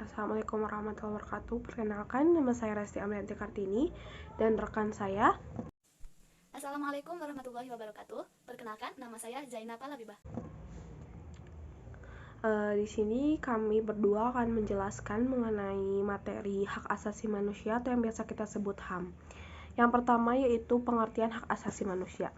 Assalamualaikum warahmatullahi wabarakatuh. Perkenalkan, nama saya Resti Amrianti Kartini dan rekan saya. Assalamualaikum warahmatullahi wabarakatuh. Perkenalkan, nama saya Zainab Alabibah. Di sini kami berdua akan menjelaskan mengenai materi hak asasi manusia atau yang biasa kita sebut HAM. Yang pertama yaitu pengertian hak asasi manusia.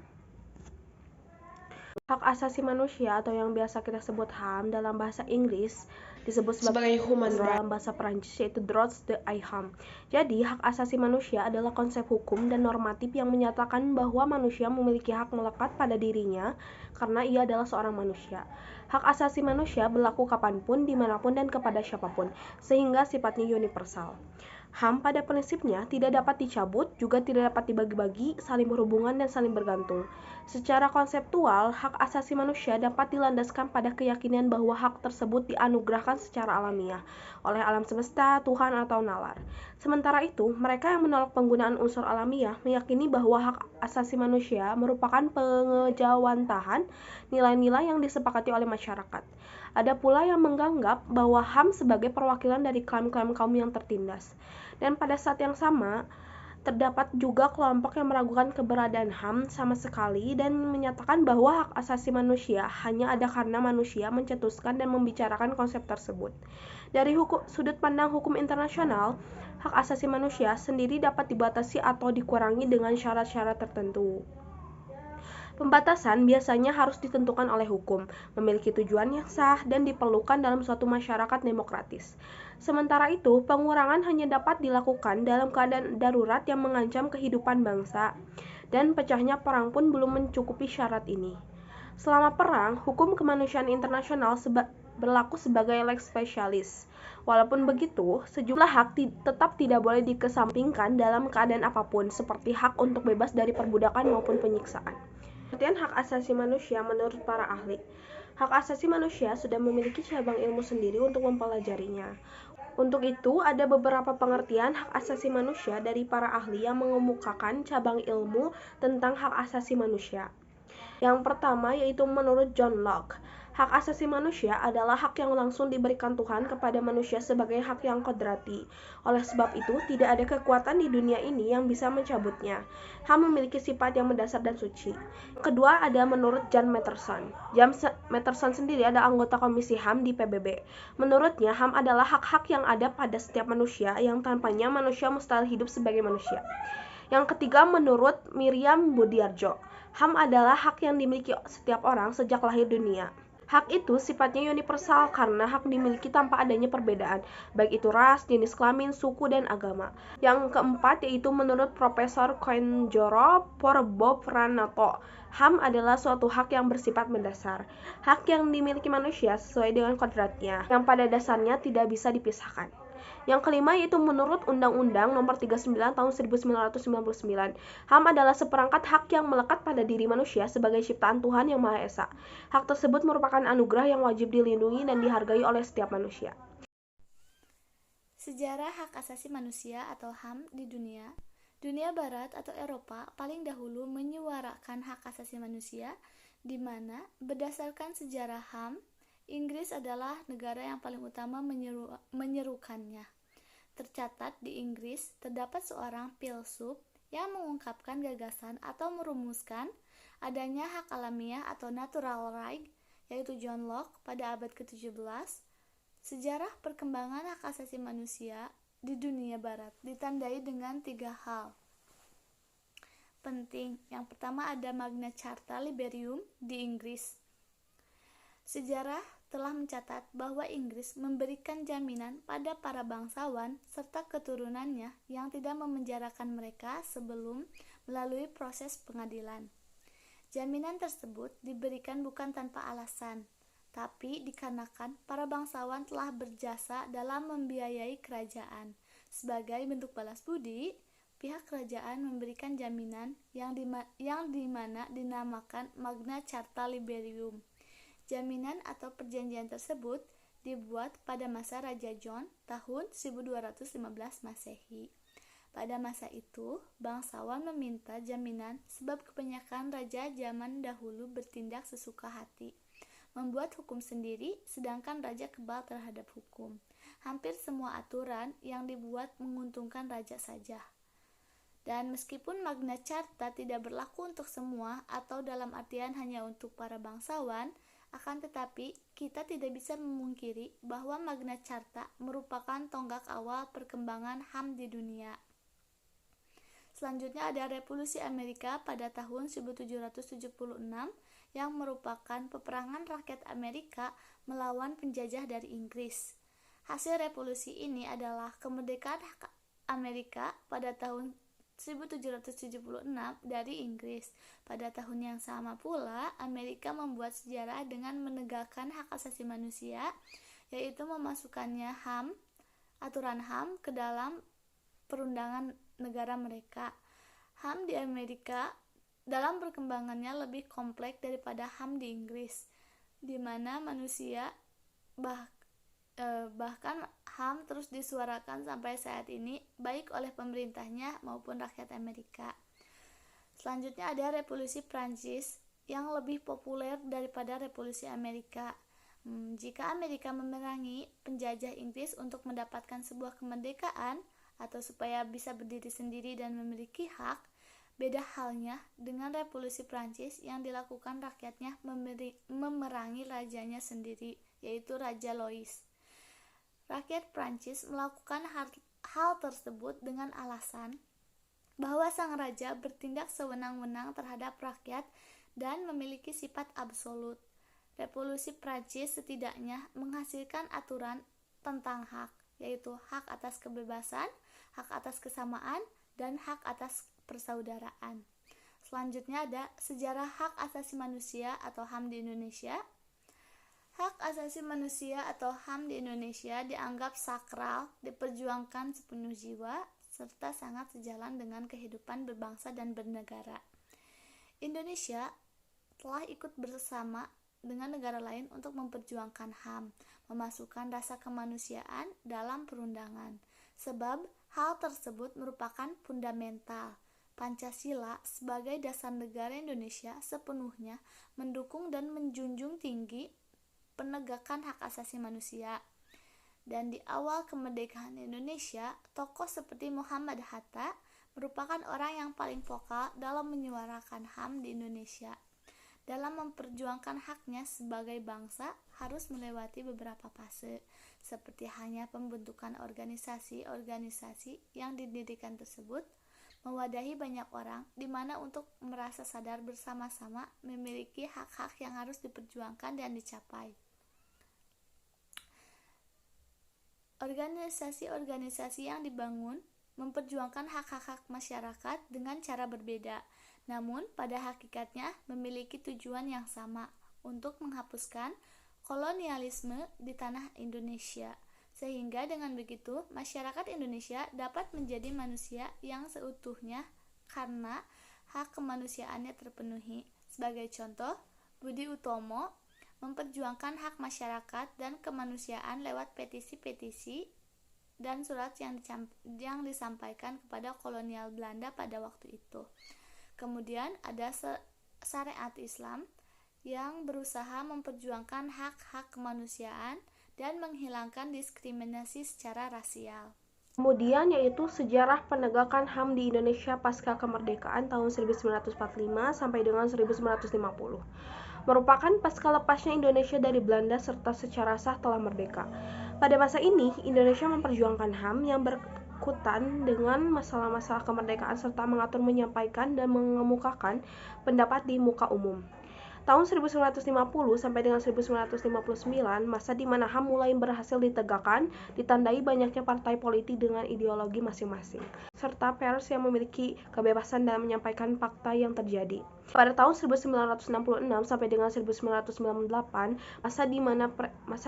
Hak asasi manusia atau yang biasa kita sebut HAM dalam bahasa Inggris disebut sebagai human rights, dalam bahasa Perancis yaitu droits de l'homme. Jadi, hak asasi manusia adalah konsep hukum dan normatif yang menyatakan bahwa manusia memiliki hak melekat pada dirinya karena ia adalah seorang manusia. Hak asasi manusia berlaku kapanpun, dimanapun, dan kepada siapapun, sehingga sifatnya universal. HAM pada prinsipnya tidak dapat dicabut, juga tidak dapat dibagi-bagi, saling berhubungan dan saling bergantung. Secara konseptual, hak asasi manusia dapat dilandaskan pada keyakinan bahwa hak tersebut dianugerahkan secara alamiah oleh alam semesta, Tuhan, atau nalar. Sementara itu, mereka yang menolak penggunaan unsur alamiah meyakini bahwa hak asasi manusia merupakan pengejawantahan nilai-nilai yang disepakati oleh masyarakat. Ada pula yang menganggap bahwa HAM sebagai perwakilan dari klaim-klaim kaum yang tertindas. Dan pada saat yang sama, terdapat juga kelompok yang meragukan keberadaan HAM sama sekali dan menyatakan bahwa hak asasi manusia hanya ada karena manusia mencetuskan dan membicarakan konsep tersebut. Dari sudut pandang hukum internasional, hak asasi manusia sendiri dapat dibatasi atau dikurangi dengan syarat-syarat tertentu. Pembatasan biasanya harus ditentukan oleh hukum, memiliki tujuan yang sah, dan diperlukan dalam suatu masyarakat demokratis. Sementara itu, pengurangan hanya dapat dilakukan dalam keadaan darurat yang mengancam kehidupan bangsa, dan pecahnya perang pun belum mencukupi syarat ini. Selama perang, hukum kemanusiaan internasional berlaku sebagai lex specialis. Walaupun begitu, sejumlah hak tetap tidak boleh dikesampingkan dalam keadaan apapun, seperti hak untuk bebas dari perbudakan maupun penyiksaan. Pengertian hak asasi manusia menurut para ahli. Hak asasi manusia sudah memiliki cabang ilmu sendiri untuk mempelajarinya. Untuk itu, ada beberapa pengertian hak asasi manusia dari para ahli yang mengemukakan cabang ilmu tentang hak asasi manusia. Yang pertama yaitu menurut John Locke, hak asasi manusia adalah hak yang langsung diberikan Tuhan kepada manusia sebagai hak yang kodrati. Oleh sebab itu, tidak ada kekuatan di dunia ini yang bisa mencabutnya. HAM memiliki sifat yang mendasar dan suci. Kedua ada menurut John Matterson. John Matterson sendiri ada anggota komisi HAM di PBB. Menurutnya, HAM adalah hak-hak yang ada pada setiap manusia yang tanpanya manusia mustahil hidup sebagai manusia. Yang ketiga menurut Miriam Budiarjo, HAM adalah hak yang dimiliki setiap orang sejak lahir dunia. Hak itu sifatnya universal karena hak dimiliki tanpa adanya perbedaan, baik itu ras, jenis kelamin, suku, dan agama. Yang keempat yaitu menurut Profesor Koenjoro Porbopranoto, HAM adalah suatu hak yang bersifat mendasar, hak yang dimiliki manusia sesuai dengan kodratnya, yang pada dasarnya tidak bisa dipisahkan. Yang kelima yaitu menurut Undang-Undang Nomor 39 Tahun 1999, HAM adalah seperangkat hak yang melekat pada diri manusia sebagai ciptaan Tuhan Yang Maha Esa. Hak tersebut merupakan anugerah yang wajib dilindungi dan dihargai oleh setiap manusia. Sejarah hak asasi manusia atau HAM di dunia barat atau Eropa paling dahulu menyuarakan hak asasi manusia, di mana berdasarkan sejarah HAM, Inggris adalah negara yang paling utama menyerukannya. Tercatat di Inggris terdapat seorang filsuf yang mengungkapkan gagasan atau merumuskan adanya hak alamiah atau natural right, yaitu John Locke pada abad ke-17. Sejarah perkembangan hak asasi manusia di dunia barat ditandai dengan 3 hal penting. Yang pertama ada Magna Carta Liberium di Inggris. Sejarah telah mencatat bahwa Inggris memberikan jaminan pada para bangsawan serta keturunannya yang tidak memenjarakan mereka sebelum melalui proses pengadilan. Jaminan tersebut diberikan bukan tanpa alasan, tapi dikarenakan para bangsawan telah berjasa dalam membiayai kerajaan. Sebagai bentuk balas budi, pihak kerajaan memberikan jaminan yang dimana dinamakan Magna Carta Liberium. Jaminan atau perjanjian tersebut dibuat pada masa Raja John tahun 1215 Masehi. Pada masa itu, bangsawan meminta jaminan sebab kebanyakan raja zaman dahulu bertindak sesuka hati. membuat hukum sendiri, sedangkan raja kebal terhadap hukum. Hampir semua aturan yang dibuat menguntungkan raja saja. Dan meskipun Magna Carta tidak berlaku untuk semua atau dalam artian hanya untuk para bangsawan, akan tetapi kita tidak bisa memungkiri bahwa Magna Carta merupakan tonggak awal perkembangan HAM di dunia. Selanjutnya ada Revolusi Amerika pada tahun 1776 yang merupakan peperangan rakyat Amerika melawan penjajah dari Inggris. Hasil revolusi ini adalah kemerdekaan Amerika pada tahun 1776 dari Inggris. Pada tahun yang sama pula, Amerika membuat sejarah dengan menegakkan hak asasi manusia, yaitu memasukkannya aturan HAM ke dalam perundangan negara mereka. HAM di Amerika dalam perkembangannya lebih kompleks daripada HAM di Inggris, di mana manusia bahkan HAM terus disuarakan sampai saat ini baik oleh pemerintahnya maupun rakyat Amerika. Selanjutnya ada Revolusi Prancis yang lebih populer daripada Revolusi Amerika. Jika Amerika memerangi penjajah Inggris untuk mendapatkan sebuah kemerdekaan atau supaya bisa berdiri sendiri dan memiliki hak, beda halnya dengan Revolusi Prancis yang dilakukan rakyatnya memerangi rajanya sendiri, yaitu Raja Louis. Rakyat Prancis melakukan hal tersebut dengan alasan bahwa sang raja bertindak sewenang-wenang terhadap rakyat dan memiliki sifat absolut. Revolusi Prancis setidaknya menghasilkan aturan tentang hak, yaitu hak atas kebebasan, hak atas kesamaan, dan hak atas persaudaraan. Selanjutnya ada Sejarah Hak Asasi Manusia atau HAM di Indonesia. Hak asasi manusia atau HAM di Indonesia dianggap sakral, diperjuangkan sepenuh jiwa, serta sangat sejalan dengan kehidupan berbangsa dan bernegara. Indonesia telah ikut bersama dengan negara lain untuk memperjuangkan HAM, memasukkan rasa kemanusiaan dalam perundangan, sebab hal tersebut merupakan fundamental. Pancasila sebagai dasar negara Indonesia sepenuhnya mendukung dan menjunjung tinggi penegakan hak asasi manusia. Dan di awal kemerdekaan Indonesia, tokoh seperti Muhammad Hatta merupakan orang yang paling vokal dalam menyuarakan HAM di Indonesia. Dalam memperjuangkan haknya sebagai bangsa harus melewati beberapa fase, seperti hanya pembentukan organisasi-organisasi yang didirikan tersebut mewadahi banyak orang, di mana untuk merasa sadar bersama-sama memiliki hak-hak yang harus diperjuangkan dan dicapai. Organisasi-organisasi yang dibangun memperjuangkan hak-hak masyarakat dengan cara berbeda, namun pada hakikatnya memiliki tujuan yang sama, untuk menghapuskan kolonialisme di tanah Indonesia. Sehingga dengan begitu, masyarakat Indonesia dapat menjadi manusia yang seutuhnya karena hak kemanusiaannya terpenuhi. Sebagai contoh, Budi Utomo memperjuangkan hak masyarakat dan kemanusiaan lewat petisi-petisi dan surat yang disampaikan kepada kolonial Belanda pada waktu itu. Kemudian ada syariat Islam yang berusaha memperjuangkan hak-hak kemanusiaan dan menghilangkan diskriminasi secara rasial. Kemudian yaitu sejarah penegakan HAM di Indonesia pasca kemerdekaan tahun 1945 sampai dengan 1950. Merupakan pasca lepasnya Indonesia dari Belanda serta secara sah telah merdeka. Pada masa ini, Indonesia memperjuangkan HAM yang berkaitan dengan masalah-masalah kemerdekaan serta mengatur, menyampaikan, dan mengemukakan pendapat di muka umum. Tahun 1950 sampai dengan 1959, masa di mana HAM mulai berhasil ditegakkan, ditandai banyaknya partai politik dengan ideologi masing-masing, serta pers yang memiliki kebebasan dalam menyampaikan fakta yang terjadi. Pada tahun 1966 sampai dengan 1998, masa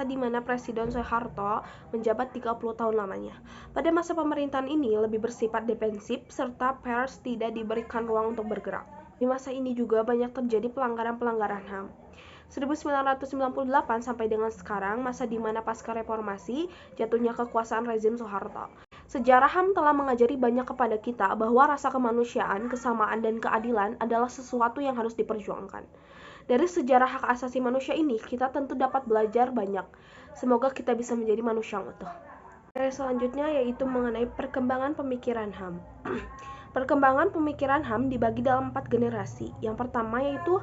di mana Presiden Soeharto menjabat 30 tahun lamanya. Pada masa pemerintahan ini lebih bersifat defensif serta pers tidak diberikan ruang untuk bergerak. Di masa ini juga banyak terjadi pelanggaran-pelanggaran HAM. 1998 sampai dengan sekarang, masa di mana pasca reformasi jatuhnya kekuasaan rezim Soeharto. Sejarah HAM telah mengajari banyak kepada kita bahwa rasa kemanusiaan, kesamaan, dan keadilan adalah sesuatu yang harus diperjuangkan. Dari sejarah hak asasi manusia ini, kita tentu dapat belajar banyak. Semoga kita bisa menjadi manusia yang utuh. Materi selanjutnya yaitu mengenai perkembangan pemikiran HAM. Perkembangan pemikiran HAM dibagi dalam 4 generasi. Yang pertama yaitu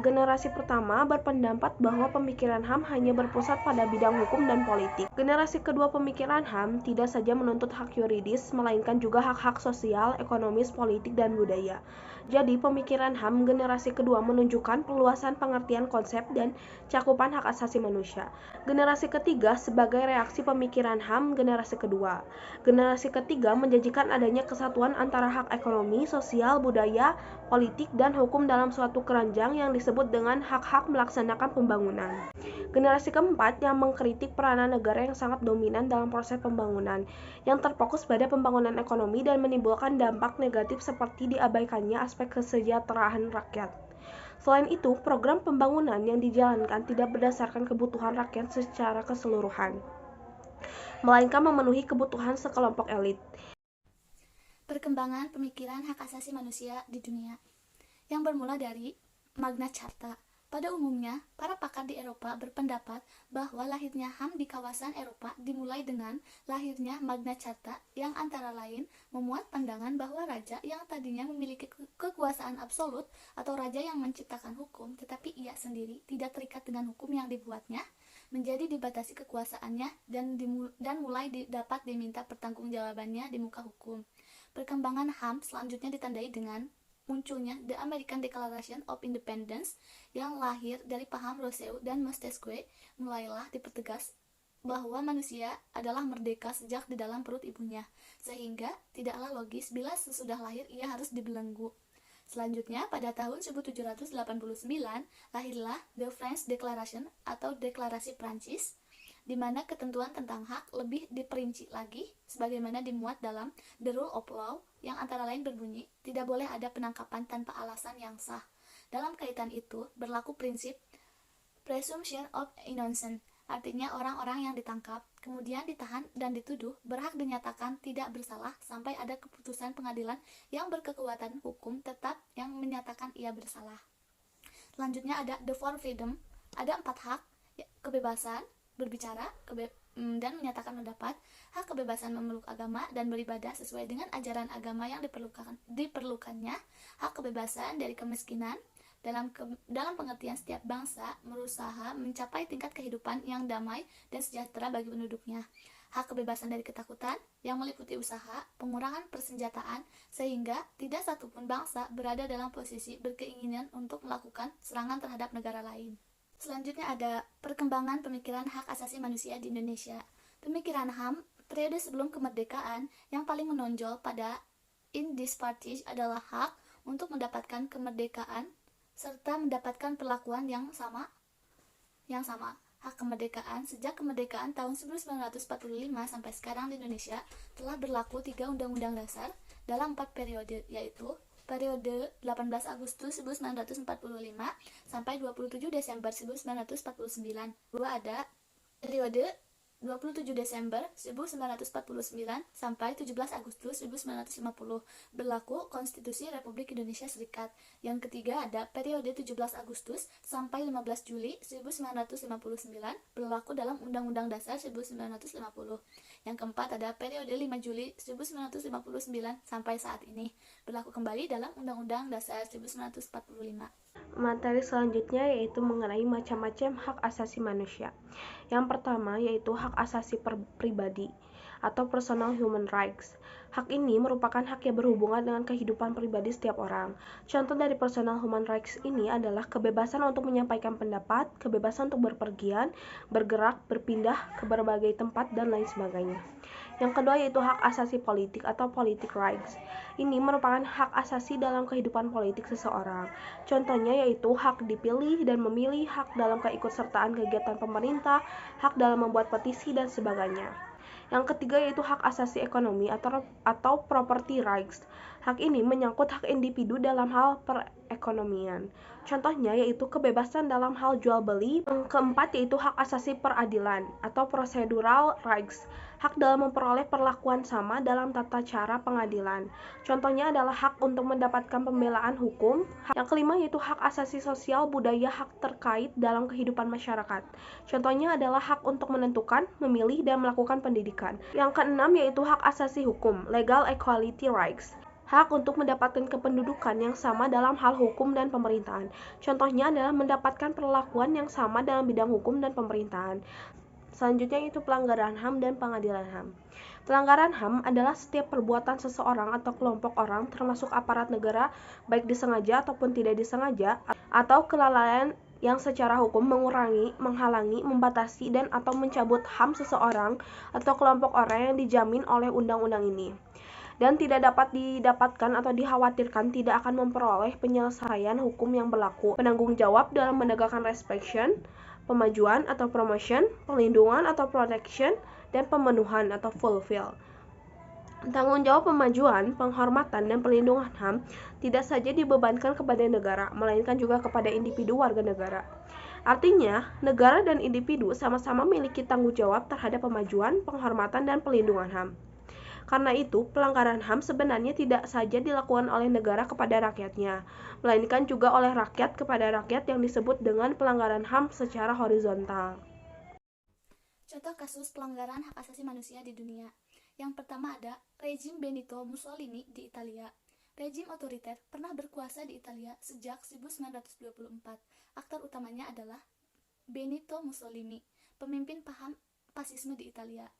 generasi pertama berpendapat bahwa pemikiran HAM hanya berpusat pada bidang hukum dan politik. Generasi kedua pemikiran HAM tidak saja menuntut hak yuridis, melainkan juga hak-hak sosial, ekonomis, politik, dan budaya. Jadi, pemikiran HAM generasi kedua menunjukkan perluasan pengertian konsep dan cakupan hak asasi manusia. Generasi ketiga sebagai reaksi pemikiran HAM generasi kedua. Generasi ketiga menjanjikan adanya kesatuan antara hak ekonomi, sosial, budaya, politik, dan hukum dalam suatu keranjang yang disebut dengan hak-hak melaksanakan pembangunan. Generasi keempat yang mengkritik peranan negara yang sangat dominan dalam proses pembangunan, yang terfokus pada pembangunan ekonomi dan menimbulkan dampak negatif seperti diabaikannya aspek kesejahteraan rakyat. Selain itu, program pembangunan yang dijalankan tidak berdasarkan kebutuhan rakyat secara keseluruhan, melainkan memenuhi kebutuhan sekelompok elit. Perkembangan pemikiran hak asasi manusia di dunia yang bermula dari Magna Carta. Pada umumnya, para pakar di Eropa berpendapat bahwa lahirnya HAM di kawasan Eropa dimulai dengan lahirnya Magna Carta yang antara lain memuat pandangan bahwa raja yang tadinya memiliki kekuasaan absolut atau raja yang menciptakan hukum tetapi ia sendiri tidak terikat dengan hukum yang dibuatnya, menjadi dibatasi kekuasaannya dan mulai dapat diminta pertanggungjawabannya di muka hukum. Perkembangan HAM selanjutnya ditandai dengan munculnya The American Declaration of Independence yang lahir dari paham Rousseau dan Montesquieu. Mulailah dipertegas bahwa manusia adalah merdeka sejak di dalam perut ibunya, sehingga tidaklah logis bila sesudah lahir ia harus dibelenggu. Selanjutnya, pada tahun 1789, lahirlah The French Declaration atau Deklarasi Prancis, di mana ketentuan tentang hak lebih diperinci lagi sebagaimana dimuat dalam The Rule of Law yang antara lain berbunyi, tidak boleh ada penangkapan tanpa alasan yang sah. Dalam kaitan itu, berlaku prinsip presumption of innocence, artinya orang-orang yang ditangkap, kemudian ditahan dan dituduh berhak dinyatakan tidak bersalah sampai ada keputusan pengadilan yang berkekuatan hukum tetap yang menyatakan ia bersalah. Selanjutnya ada The Four Freedom, ada 4 hak, kebebasan berbicara dan menyatakan pendapat, hak kebebasan memeluk agama dan beribadah sesuai dengan ajaran agama yang diperlukannya, hak kebebasan dari kemiskinan, dalam pengertian setiap bangsa berusaha mencapai tingkat kehidupan yang damai dan sejahtera bagi penduduknya, hak kebebasan dari ketakutan yang meliputi usaha pengurangan persenjataan sehingga tidak satupun bangsa berada dalam posisi berkeinginan untuk melakukan serangan terhadap negara lain. Selanjutnya ada perkembangan pemikiran hak asasi manusia di Indonesia. Pemikiran HAM periode sebelum kemerdekaan yang paling menonjol pada in this party adalah hak untuk mendapatkan kemerdekaan serta mendapatkan perlakuan yang sama. Hak kemerdekaan sejak kemerdekaan tahun 1945 sampai sekarang di Indonesia telah berlaku 3 undang-undang dasar dalam 4 periode, yaitu periode 18 Agustus 1945 sampai 27 Desember 1949. Dua ada periode 27 Desember 1949 sampai 17 Agustus 1950 berlaku Konstitusi Republik Indonesia Serikat. Yang ketiga ada periode 17 Agustus sampai 15 Juli 1959 berlaku dalam Undang-Undang Dasar 1950. Yang keempat ada periode 5 Juli 1959 sampai saat ini berlaku kembali dalam Undang-Undang Dasar 1945. Materi selanjutnya yaitu mengenai macam-macam hak asasi manusia. Yang pertama yaitu hak asasi pribadi atau personal human rights. Hak ini merupakan hak yang berhubungan dengan kehidupan pribadi setiap orang. Contoh dari personal human rights ini adalah kebebasan untuk menyampaikan pendapat, kebebasan untuk berpergian, bergerak, berpindah ke berbagai tempat, dan lain sebagainya. Yang kedua yaitu hak asasi politik atau politic rights. Ini merupakan hak asasi dalam kehidupan politik seseorang. Contohnya yaitu hak dipilih dan memilih, hak dalam keikutsertaan kegiatan pemerintah, hak dalam membuat petisi, dan sebagainya. Yang ketiga yaitu hak asasi ekonomi atau property rights. Hak ini menyangkut hak individu dalam hal perekonomian. Contohnya yaitu kebebasan dalam hal jual beli. Yang keempat yaitu hak asasi peradilan atau procedural rights. Hak dalam memperoleh perlakuan sama dalam tata cara pengadilan. Contohnya adalah hak untuk mendapatkan pembelaan hukum. Yang kelima yaitu hak asasi sosial budaya hak terkait dalam kehidupan masyarakat. Contohnya adalah hak untuk menentukan, memilih, dan melakukan pendidikan. Yang keenam yaitu hak asasi hukum, legal equality rights. Hak untuk mendapatkan kependudukan yang sama dalam hal hukum dan pemerintahan. Contohnya adalah mendapatkan perlakuan yang sama dalam bidang hukum dan pemerintahan. Selanjutnya itu pelanggaran HAM dan pengadilan HAM. Pelanggaran HAM adalah setiap perbuatan seseorang atau kelompok orang termasuk aparat negara baik disengaja ataupun tidak disengaja atau kelalaian yang secara hukum mengurangi, menghalangi, membatasi dan atau mencabut HAM seseorang atau kelompok orang yang dijamin oleh undang-undang ini dan tidak dapat didapatkan atau dikhawatirkan tidak akan memperoleh penyelesaian hukum yang berlaku. Penanggung jawab dalam menegakkan restriction, pemajuan atau promotion, perlindungan atau protection, dan pemenuhan atau fulfill. Tanggung jawab pemajuan, penghormatan, dan perlindungan HAM tidak saja dibebankan kepada negara, melainkan juga kepada individu warga negara. Artinya, negara dan individu sama-sama memiliki tanggung jawab terhadap pemajuan, penghormatan, dan perlindungan HAM. Karena itu, pelanggaran HAM sebenarnya tidak saja dilakukan oleh negara kepada rakyatnya, melainkan juga oleh rakyat kepada rakyat yang disebut dengan pelanggaran HAM secara horizontal. Contoh kasus pelanggaran hak asasi manusia di dunia. Yang pertama ada rezim Benito Mussolini di Italia. Rezim otoriter pernah berkuasa di Italia sejak 1924. Aktor utamanya adalah Benito Mussolini, pemimpin paham fasisme di Italia.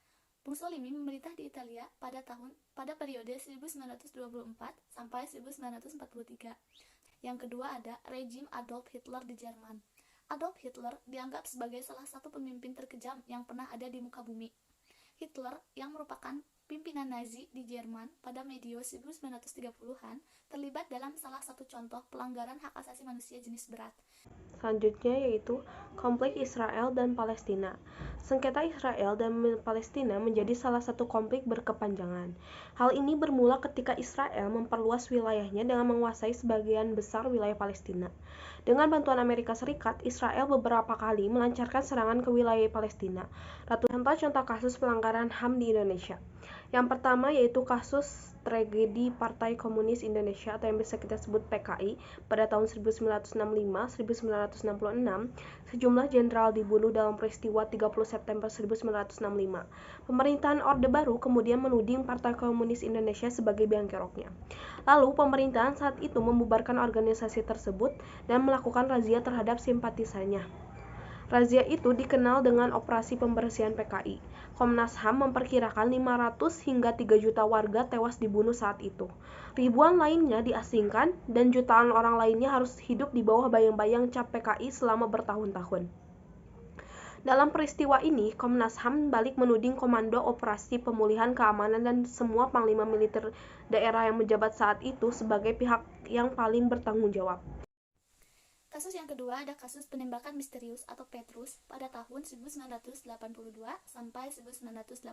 Mussolini memerintah di Italia pada periode 1924 sampai 1943. Yang kedua ada rezim Adolf Hitler di Jerman. Adolf Hitler dianggap sebagai salah satu pemimpin terkejam yang pernah ada di muka bumi. Hitler yang merupakan pimpinan Nazi di Jerman pada medio 1930-an terlibat dalam salah satu contoh pelanggaran hak asasi manusia jenis berat. Selanjutnya yaitu konflik Israel dan Palestina. Sengketa Israel dan Palestina menjadi salah satu konflik berkepanjangan. Hal ini bermula ketika Israel memperluas wilayahnya dengan menguasai sebagian besar wilayah Palestina. Dengan bantuan Amerika Serikat, Israel beberapa kali melancarkan serangan ke wilayah Palestina. Contoh kasus pelanggaran HAM di Indonesia. Yang pertama yaitu kasus tragedi Partai Komunis Indonesia atau yang bisa kita sebut PKI pada tahun 1965-1966, sejumlah jenderal dibunuh dalam peristiwa 30 September 1965. Pemerintahan Orde Baru kemudian menuding Partai Komunis Indonesia sebagai biang keroknya. Lalu pemerintahan saat itu membubarkan organisasi tersebut dan melakukan razia terhadap simpatisannya. Razia itu dikenal dengan Operasi Pembersihan PKI. Komnas HAM memperkirakan 500 hingga 3 juta warga tewas dibunuh saat itu. Ribuan lainnya diasingkan dan jutaan orang lainnya harus hidup di bawah bayang-bayang cap PKI selama bertahun-tahun. Dalam peristiwa ini, Komnas HAM balik menuding Komando Operasi Pemulihan Keamanan dan semua panglima militer daerah yang menjabat saat itu sebagai pihak yang paling bertanggung jawab. Kasus yang kedua ada kasus penembakan misterius atau Petrus pada tahun 1982 sampai 1985.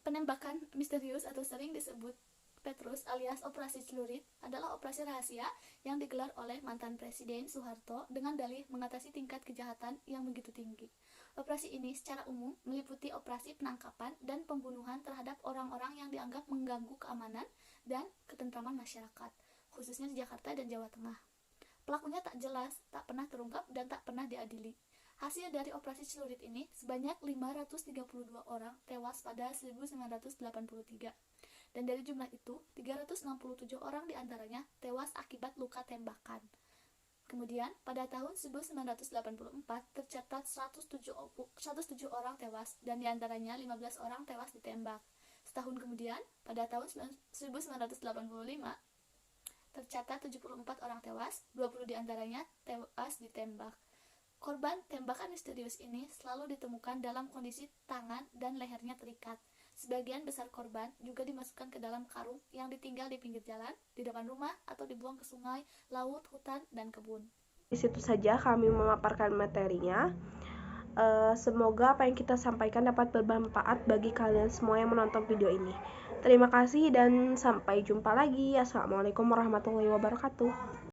Penembakan misterius atau sering disebut Petrus alias Operasi Celurit adalah operasi rahasia yang digelar oleh mantan Presiden Soeharto dengan dalih mengatasi tingkat kejahatan yang begitu tinggi. Operasi ini secara umum meliputi operasi penangkapan dan pembunuhan terhadap orang-orang yang dianggap mengganggu keamanan dan ketentraman masyarakat, khususnya di Jakarta dan Jawa Tengah. Pelakunya tak jelas, tak pernah terungkap, dan tak pernah diadili. Hasil dari operasi celurit ini, sebanyak 532 orang tewas pada 1983. Dan dari jumlah itu, 367 orang diantaranya tewas akibat luka tembakan. Kemudian, pada tahun 1984, tercatat 107 orang tewas, dan diantaranya 15 orang tewas ditembak. Setahun kemudian, pada tahun 1985, tercatat 74 orang tewas, 20 diantaranya tewas ditembak. Korban tembakan misterius ini selalu ditemukan dalam kondisi tangan dan lehernya terikat. Sebagian besar korban juga dimasukkan ke dalam karung yang ditinggal di pinggir jalan, di depan rumah, atau dibuang ke sungai, laut, hutan, dan kebun. Di situ saja kami memaparkan materinya. Semoga apa yang kita sampaikan dapat bermanfaat bagi kalian semua yang menonton video ini. Terima kasih dan sampai jumpa lagi. Assalamualaikum warahmatullahi wabarakatuh.